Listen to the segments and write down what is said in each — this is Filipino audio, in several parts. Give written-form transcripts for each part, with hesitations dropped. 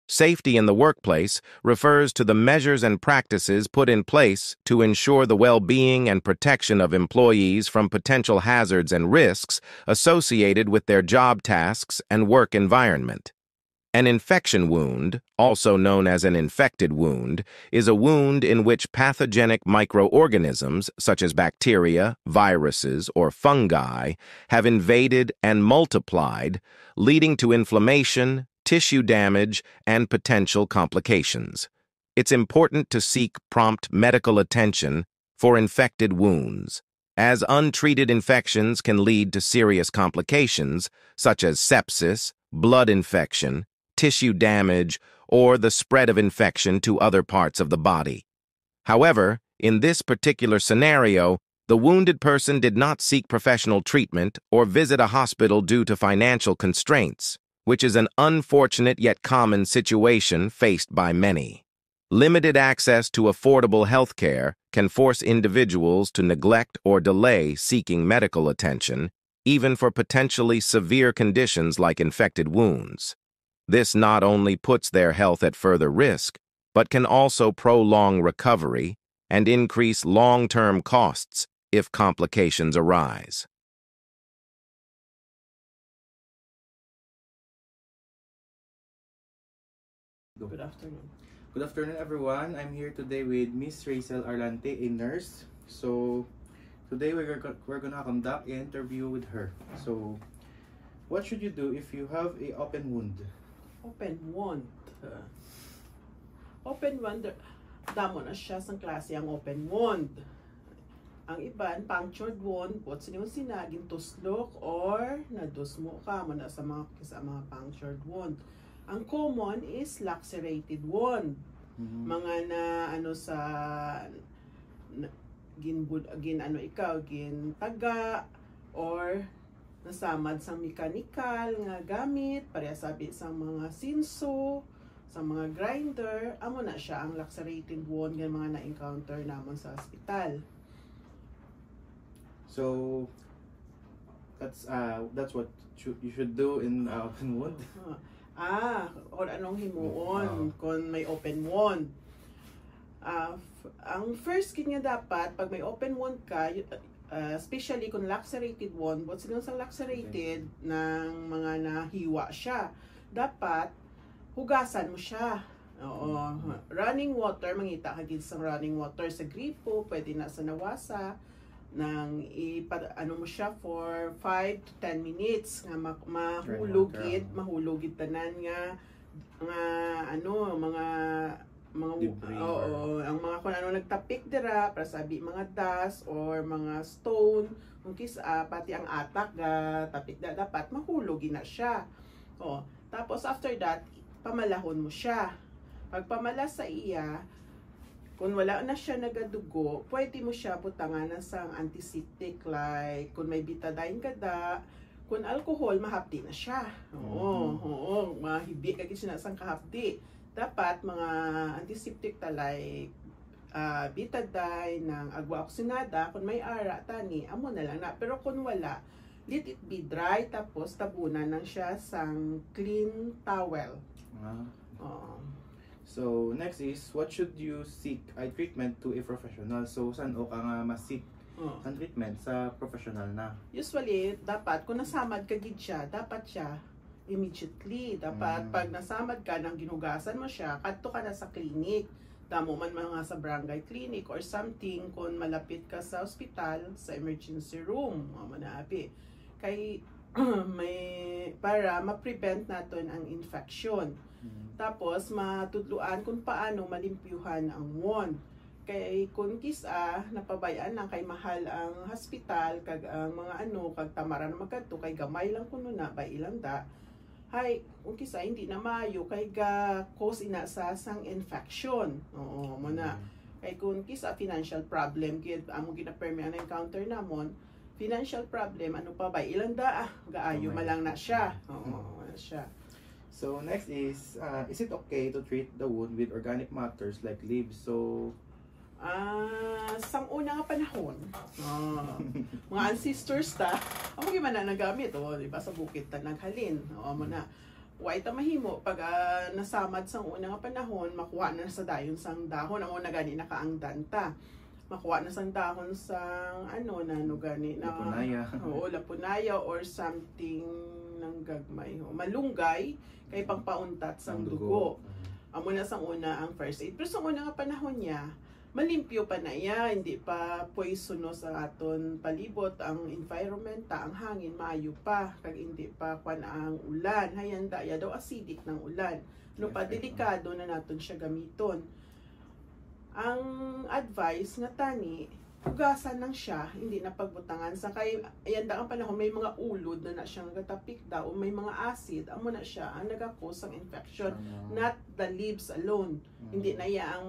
Safety in the workplace refers to the measures and practices put in place to ensure the well-being and protection of employees from potential hazards and risks associated with their job tasks and work environment. An infection wound, also known as an infected wound, is a wound in which pathogenic microorganisms, such as bacteria, viruses, or fungi, have invaded and multiplied, leading to inflammation, tissue damage, and potential complications. It's important to seek prompt medical attention for infected wounds, as untreated infections can lead to serious complications such as sepsis, blood infection, tissue damage, or the spread of infection to other parts of the body. However, in this particular scenario, the wounded person did not seek professional treatment or visit a hospital due to financial constraints, which is an unfortunate yet common situation faced by many. Limited access to affordable health care can force individuals to neglect or delay seeking medical attention, even for potentially severe conditions like infected wounds. This not only puts their health at further risk, but can also prolong recovery and increase long-term costs if complications arise. Good afternoon. Good afternoon, everyone. I'm here today with Miss Rachel Arlante, a nurse. So today we're gonna conduct an interview with her. So what should you do if you have a open wound? Open wound. Open wound, damo na siya sa klase ang open wound. Ang iban, punctured wound, what's yung sinaging tuslok or nadusmo ka mo na sa mga punctured wound. Ang common is lacerated wound. Mga na ano sa gin taga or nasamad sa mechanical nga gamit, pareha sabi sa mga sinso, sa mga grinder, amo na siya ang lacerated wound nga mga na-encounter namon sa hospital. So that's what you should do in open wound. Or anong himuon kung may open wound. Ang first kanya dapat pag may open wound ka, especially kung lacerated wound, what's yung sa lacerated ng mga nahiwa siya, dapat hugasan mo siya. Running water, mangita ka din sa running water sa gripo, pwede na sa nawasa, nang ano mo siya for 5 to 10 minutes nga mahulugid tanan nga mga ang mga kung ano nagtapik dira para sabi mga dust or mga stone kung pati ang atak tapik dapat mahulugin na siya. Tapos after that pamalahon mo siya. Pag pamala sa iya, kung wala na siya nagadugo, pwede mo siya butangan ng sang antiseptic like kung may betadine kada, kung alcohol mahapdi na siya. Mahibi kagi siya sang kahapdi. Dapat mga antiseptic like betadine ng agwa oksinada, kung may ara tani amo na lang na, pero kung wala, let it be dry tapos tabunan nang siya sang clean towel. So next is, what should you seek eye treatment to a professional? So saan o ka nga masik ang treatment sa professional na? Usually dapat kung nasamad ka gid siya, dapat siya immediately. Dapat pag nasamad ka nang ginugasan mo siya, kadto ka na sa clinic. Damo man mga sa barangay clinic or something kung malapit ka sa ospital, sa emergency room, manabi. Kay may para ma-prevent naton ang infection. Tapos matudluan kung paano malimpyuhan ang wound. Kay kung napabayaan lang kay mahal ang hospital kag ang mga kag tamara na magkadto kay gamay lang kuno na by ilang da. Hay kung hindi na maayo kay ga cause ina sa sang infection. Muna. Kay kung financial problem gid amo gina-permi ang encounter namon, financial problem ano pa ba ilang da gaayo malang na siya. Siya. So next is it okay to treat the wound with organic matters like leaves? So sang una nga panahon, mga ancestors amo gyud man na nagamit, di ba sa bukid ta naghalin. Mo na. Why ta mahimo pag nasamad sang una nga panahon, makuha na sa dayon sang dahon, amo na gani nakaangdan ta. Makuha na sang dahon sang ano na no gani na Lapunaya. Oo, lapunaya or something ng gagmay. Malunggay kay pangpauntat sang dugo. Amo na sang una ang first aid. Pero sa una nga panahon niya, malimpyo pa na iya, hindi pa poisonous ang aton palibot, ang environment ta, ang hangin maayo pa, kag hindi pa kwan ang ulan. Hayanda ya daw acidic ng ulan. No pa delikado na naton siya gamiton. Ang advice nga tani, hugasan lang siya, hindi na pagbutangan sa kay ayan da ang panahon may mga ulod na siyang gatapik daw, o may mga acid, amo na siya ang nagakos ang infection, not the leaves alone. Hindi na iya ang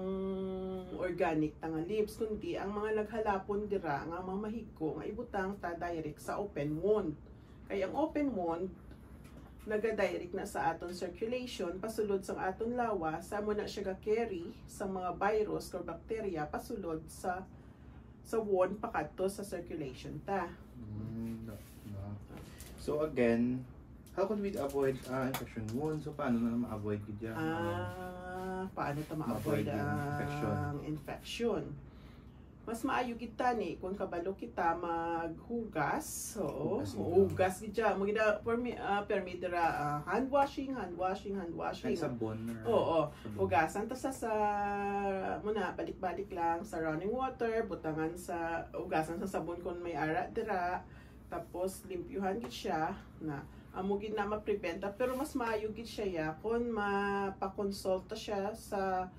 organic ta nga leaves, kundi ang mga naghalapon dira nga mga mahigko nga ibutang ta direct sa open wound. Kay ang open wound naga-direct na sa aton circulation pasulod sa aton lawas, sa mo na siya ga-carry sa mga virus or bacteria pasulod sa wound pakadto sa circulation ta. So again, how could we avoid infection wounds? So paano na ma-avoid gid yan? Paano ta ma-avoid ang infection? Mas maayo kita ni kung kabalo kita maghugas. Oo, hugas gidya mo gida permit dira hand washing. Ay, sabon. Oo, hugasan ta sa muna balik-balik lang sa running water, butangan sa hugasan sa sabon kung may ara dira, tapos limpyuhan gid siya na amo gid na ma-preventa, pero mas maayo gid siya ya kung mapakonsulta siya sa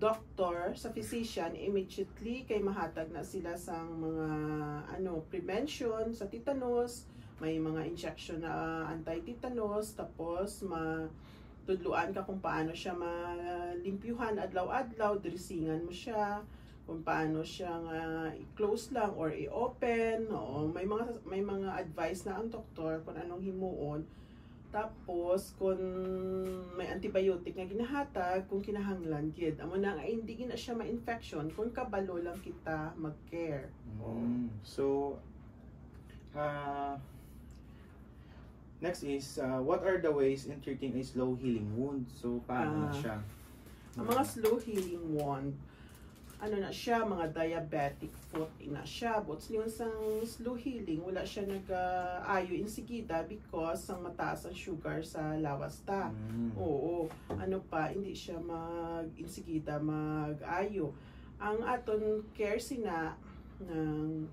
doctor, sa physician immediately kay mahatag na sila sang mga prevention sa tetanus, may mga injection na anti-tetanus, tapos matudluan ka kung paano siya malimpyuhan adlaw-adlaw, dressingan mo siya, kung paano siya i-close lang or i-open. Oo, may mga advice na ang doktor kung anong himuon. Tapos, kung may antibiotic nga ginahatag, kung kinahanglan gid, amo na nga hindi gina siya ma-infection kung kabalo lang kita mag-care. So, next is, what are the ways in treating a slow healing wound? So, paano na siya? Ang mga slow healing wound, na siya, mga diabetic foot na siya. But yung sang slow healing, wala siya nag-ayo insigida because ang mataas ang sugar sa lawas ta. Oo, hindi siya insigida mag-ayo. Ang aton care sina ng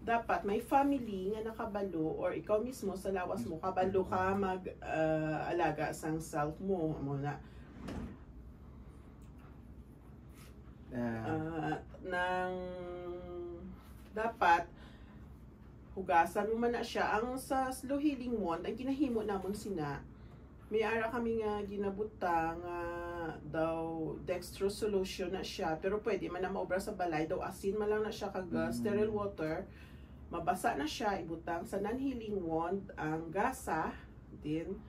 dapat may family nga nakabalo or ikaw mismo sa lawas mo kabalo ka mag-alaga sang self mo muna. Nang dapat hugasan mo man na siya. Ang sa slow healing wound, ang ginahimo namon sina, may ara kami nga ginabuta nga daw dextrose solution na siya, pero pwede man na maobra sa balay, daw asin man lang na siya kag sterile water, mabasa na siya, ibutang sa non-healing wound ang gasa din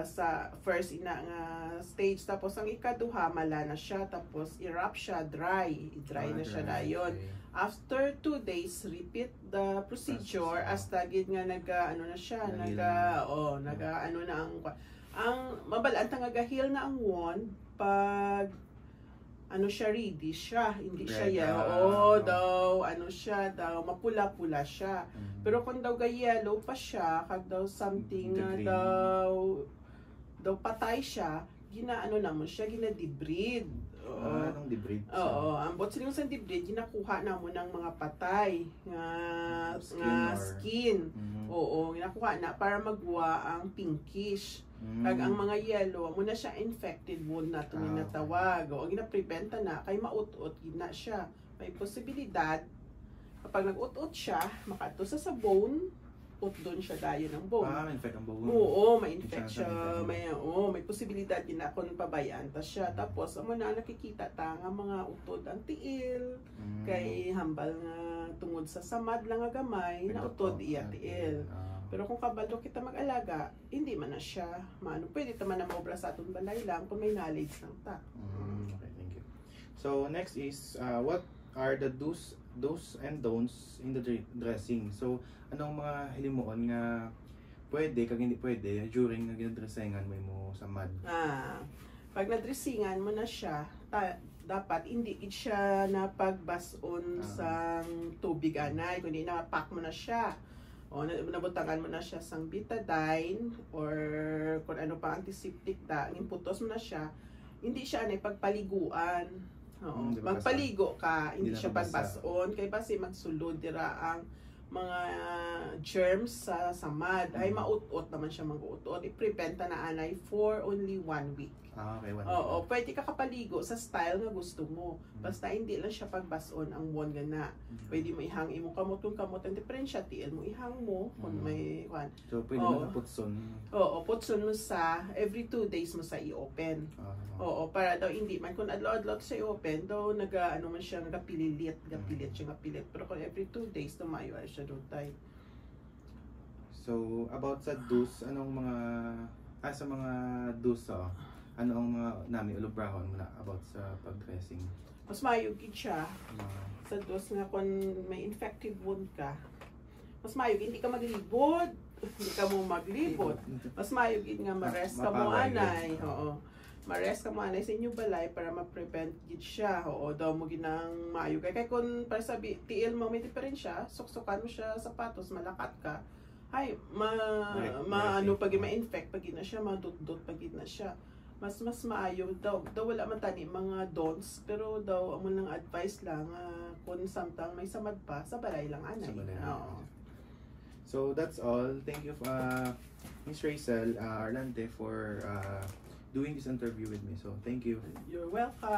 sa first ina nga stage, tapos ang ikaduha mala na siya, tapos i-wrap siya dry na siya dayon. After 2 days repeat the procedure hasta gid nga na siya ang mabalaan ta nga ga-heal na ang wound pag siya ready siya, hindi siya daw mapula-pula siya. Pero kung daw yellow pa siya, kag daw something daw patay siya, namon siya, gina-debride. Anong debride? Oo, ang bot silang sa debride, ginakuha namon ng mga patay nga skin. Oo, ginakuha na para magwa ang pinkish. Kag ang mga yellow, muna siya infected wound na ito natawag. O gina-preventa na, kay maut-ut, gina siya. May posibilidad, kapag nag-ut-ut siya, makato sa bone, ut doon siya dayo ng bone. Ma-infect ang bone. Oo, ma-infect siya. May posibilidad gina kung pabayaan ta siya. Tapos, amo na nakikita ta nga mga utod ang tiil, kay hambal nga tungod sa samad lang nga gamay, na utod iya tiil. Pero kung kabalo kita mag-alaga, hindi man na siya pwede ta man na maobra sa atong balay lang kung may knowledge lang ta. Okay, thank you. So next is, what are the do's and don'ts in the dressing? So anong mga hilimuon nga pwede, kag hindi pwede, during na ginadresingan mo samad. Pag nadressingan mo na siya, dapat hindi gid siya na pagbason sa tubig anay, kundi na-pack mo na siya. O nabutangan mo na siya sang betadine or kung ano pa antiseptic imputos mo na siya. Hindi siya anay pagpaliguan. Oo, magpaligo ka, hindi siya pagbason kay basi magsulod dira ang mga germs sa samad. Ay maut-ut naman siya mag-utot. I-prevent na anay for only 1 week. Okay, 1 week. Oo, pwede ka kapaligo sa style nga gusto mo. Basta hindi lang siya pagbason ang buwan gana. Pwede mo ihang imo kamot kung kamot ang diferensya, tiil mo ihang mo kung may one. So pwede mo na putson. Oo, putson mo sa every 2 days mo sa i-open. Oo, para daw hindi man kung adlaw-adlaw sa i-open daw ano man siya gapilit siya gapilit. Pero kung every 2 days tumayo ay siya dutay. So about sa dus, anong mga sa mga dus ano ang mga namin ulubrahon mo na about sa pag-dressing? Mas mayugid siya sa dos nga kung may infective wound ka. Mas mayugid hindi ka maglibot, hindi ka mo maglibot. Mas mayugid nga ma-rest ka mo anay. Oo. Ma-rest ka mo anay sa inyo balay para ma-prevent gid siya. Oo, daw mo ginang mayugay kay kun para sabi tiil mo may diferensya, suksukan mo siya sapatos, malakat ka. Ay, ano pag ma-infect pag na siya, madut-dut pag na siya. Mas maayo daw wala man tani mga don'ts pero daw amo nang advice lang kung samtang may samad pa sa balay lang anay. Oo. So that's all. Thank you Miss Rachel Arlante for doing this interview with me. So thank you. You're welcome.